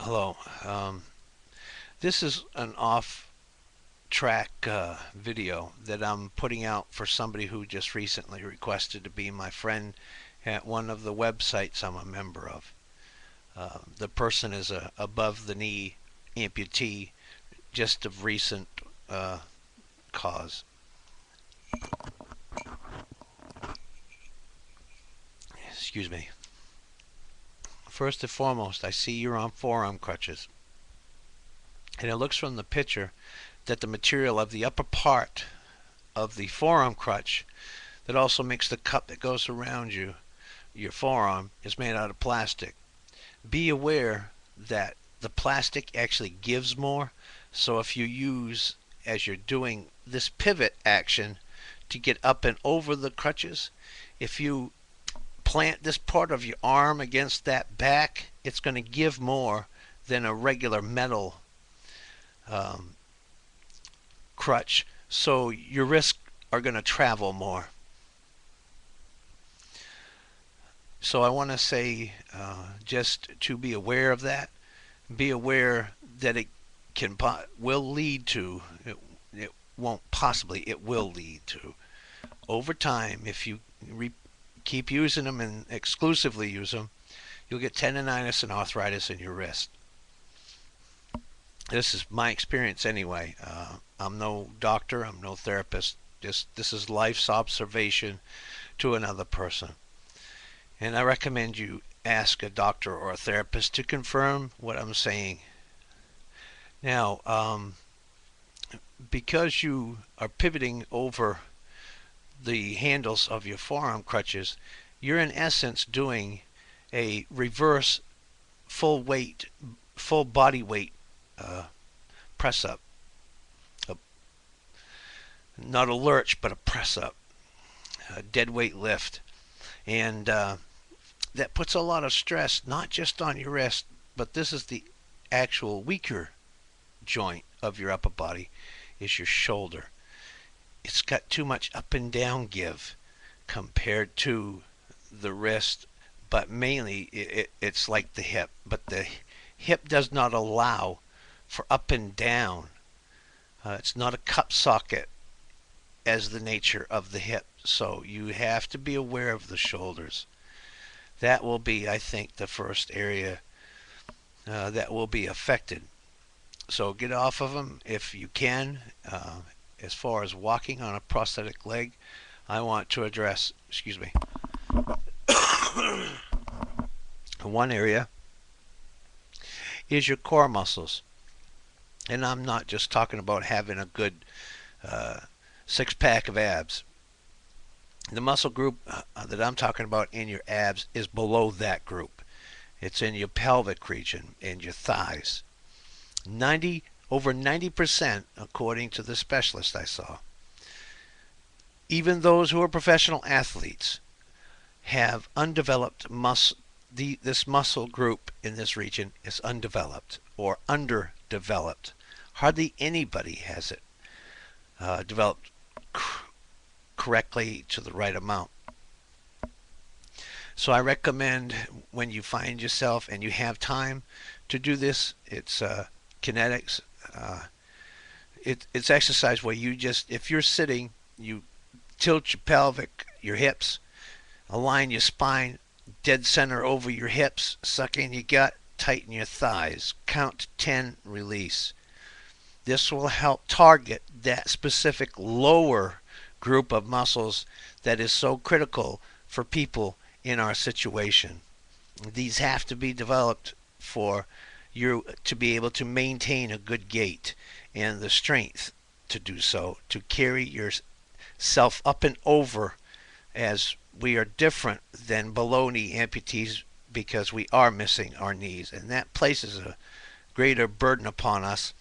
Hello. This is an off-track video that I'm putting out for somebody who just recently requested to be my friend at one of the websites I'm a member of. The person is a above-the-knee amputee, just of recent cause. Excuse me. First and foremost, I see you're on forearm crutches. And it looks from the picture that the material of the upper part of the forearm crutch that also makes the cup that goes around your forearm is made out of plastic. Be aware that the plastic actually gives more, so if you use, as you're doing this pivot action to get up and over the crutches, if you plant this part of your arm against that back, it's going to give more than a regular metal crutch, so your wrists are going to travel more. So I want to say just to be aware of that. Be aware that it will lead to, it won't possibly, it will lead to, over time, if you keep using them and exclusively use them, you'll get tendonitis and arthritis in your wrist. This is my experience anyway. I'm no doctor, I'm no therapist. This is life's observation to another person. And I recommend you ask a doctor or a therapist to confirm what I'm saying. Now, because you are pivoting over the handles of your forearm crutches, you're in essence doing a reverse full body weight press up. Not a lurch, but a press up, a dead weight lift. And that puts a lot of stress not just on your wrist, but this is the actual weaker joint of your upper body, is your shoulder. It's got too much up and down give compared to the wrist, but mainly it's like the hip. But the hip does not allow for up and down. It's not a cup socket as the nature of the hip, so you have to be aware of the shoulders. That will be, I think, the first area that will be affected. So get off of them if you can. As far as walking on a prosthetic leg, I want to address, excuse me, one area is your core muscles. And I'm not just talking about having a good six-pack of abs. The muscle group that I'm talking about in your abs is below that group. It's in your pelvic region and your thighs. Over 90%, according to the specialist I saw. Even those who are professional athletes have undeveloped muscle. This muscle group in this region is undeveloped or underdeveloped. Hardly anybody has it developed correctly to the right amount. So I recommend, when you find yourself and you have time to do this, it's kinetics. It's exercise where you just, if you're sitting, you tilt your pelvic, your hips, align your spine dead center over your hips, suck in your gut, tighten your thighs, count to 10, release. This will help target that specific lower group of muscles that is so critical for people in our situation. These have to be developed for you to be able to maintain a good gait and the strength to do so, to carry yourself up and over, as we are different than below knee amputees because we are missing our knees, and that places a greater burden upon us.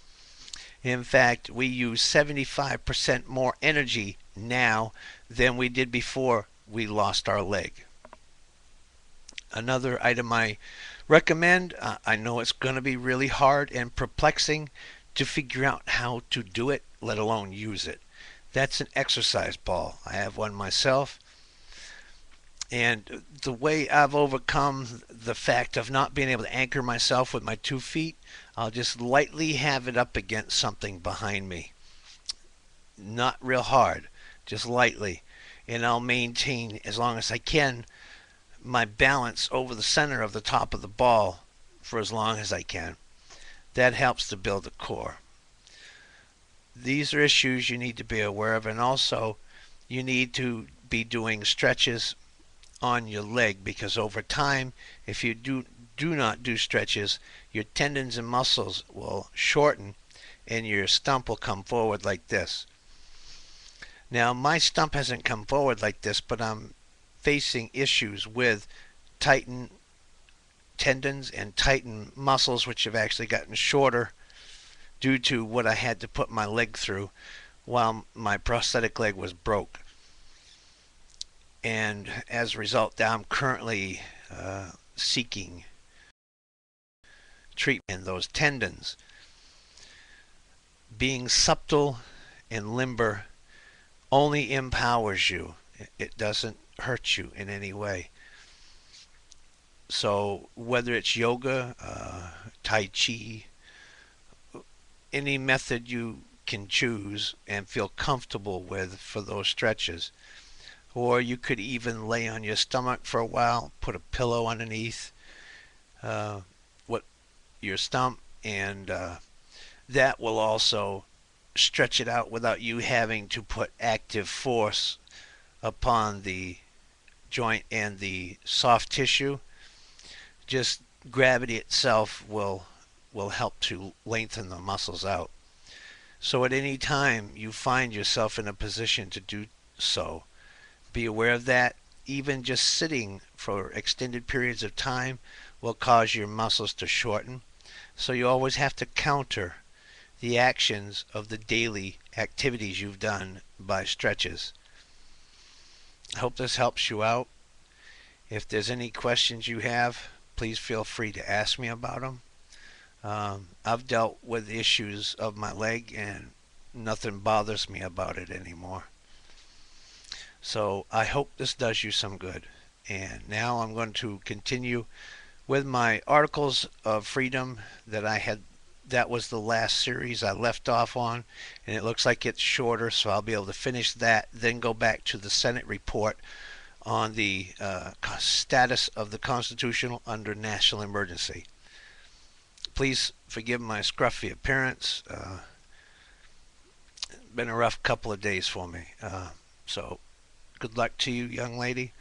In fact, we use 75% more energy now than we did before we lost our leg. Another item I recommend, I know it's going to be really hard and perplexing to figure out how to do it, let alone use it. That's an exercise ball. I have one myself. And the way I've overcome the fact of not being able to anchor myself with my 2 feet, I'll just lightly have it up against something behind me. Not real hard, just lightly. And I'll maintain, as long as I can, my balance over the center of the top of the ball for as long as I can. That helps to build a core. These are issues you need to be aware of, and also you need to be doing stretches on your leg, because over time, if you do not do stretches, your tendons and muscles will shorten and your stump will come forward like this. Now, my stump hasn't come forward like this, but I'm facing issues with tightened tendons and tightened muscles, which have actually gotten shorter due to what I had to put my leg through while my prosthetic leg was broke. And as a result, I'm currently seeking treatment in those tendons. Being supple and limber only empowers you. It doesn't hurt you in any way. So whether it's yoga, tai chi, any method you can choose and feel comfortable with for those stretches. Or you could even lay on your stomach for a while, put a pillow underneath what your stump, and that will also stretch it out without you having to put active force upon the joint and the soft tissue. Just gravity itself will help to lengthen the muscles out. So at any time you find yourself in a position to do so, be aware of that. Even just sitting for extended periods of time will cause your muscles to shorten. So you always have to counter the actions of the daily activities you've done by stretches. I hope this helps you out. If there's any questions you have, please feel free to ask me about them. I've dealt with issues of my leg and nothing bothers me about it anymore. So I hope this does you some good. And now I'm going to continue with my articles of freedom that I had. That was the last series I left off on, and it looks like it's shorter, so I'll be able to finish that, then go back to the Senate report on the status of the Constitution under national emergency. Please forgive my scruffy appearance. Been a rough couple of days for me. So good luck to you, young lady.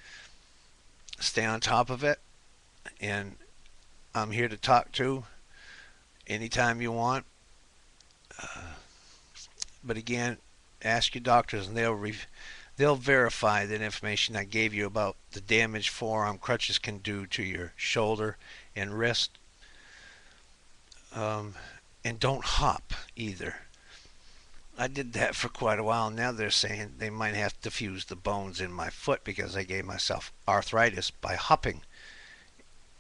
Stay on top of it, and I'm here to talk to anytime you want. But again, ask your doctors, and they'll verify that information I gave you about the damage forearm crutches can do to your shoulder and wrist. And don't hop either. I did that for quite a while. Now they're saying they might have to fuse the bones in my foot because I gave myself arthritis by hopping.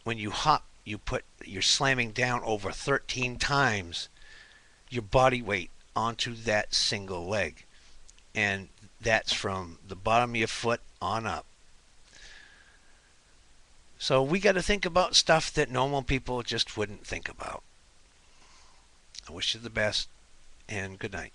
When you hop, you're slamming down over 13 times your body weight onto that single leg. And that's from the bottom of your foot on up. So we got to think about stuff that normal people just wouldn't think about. I wish you the best, and good night.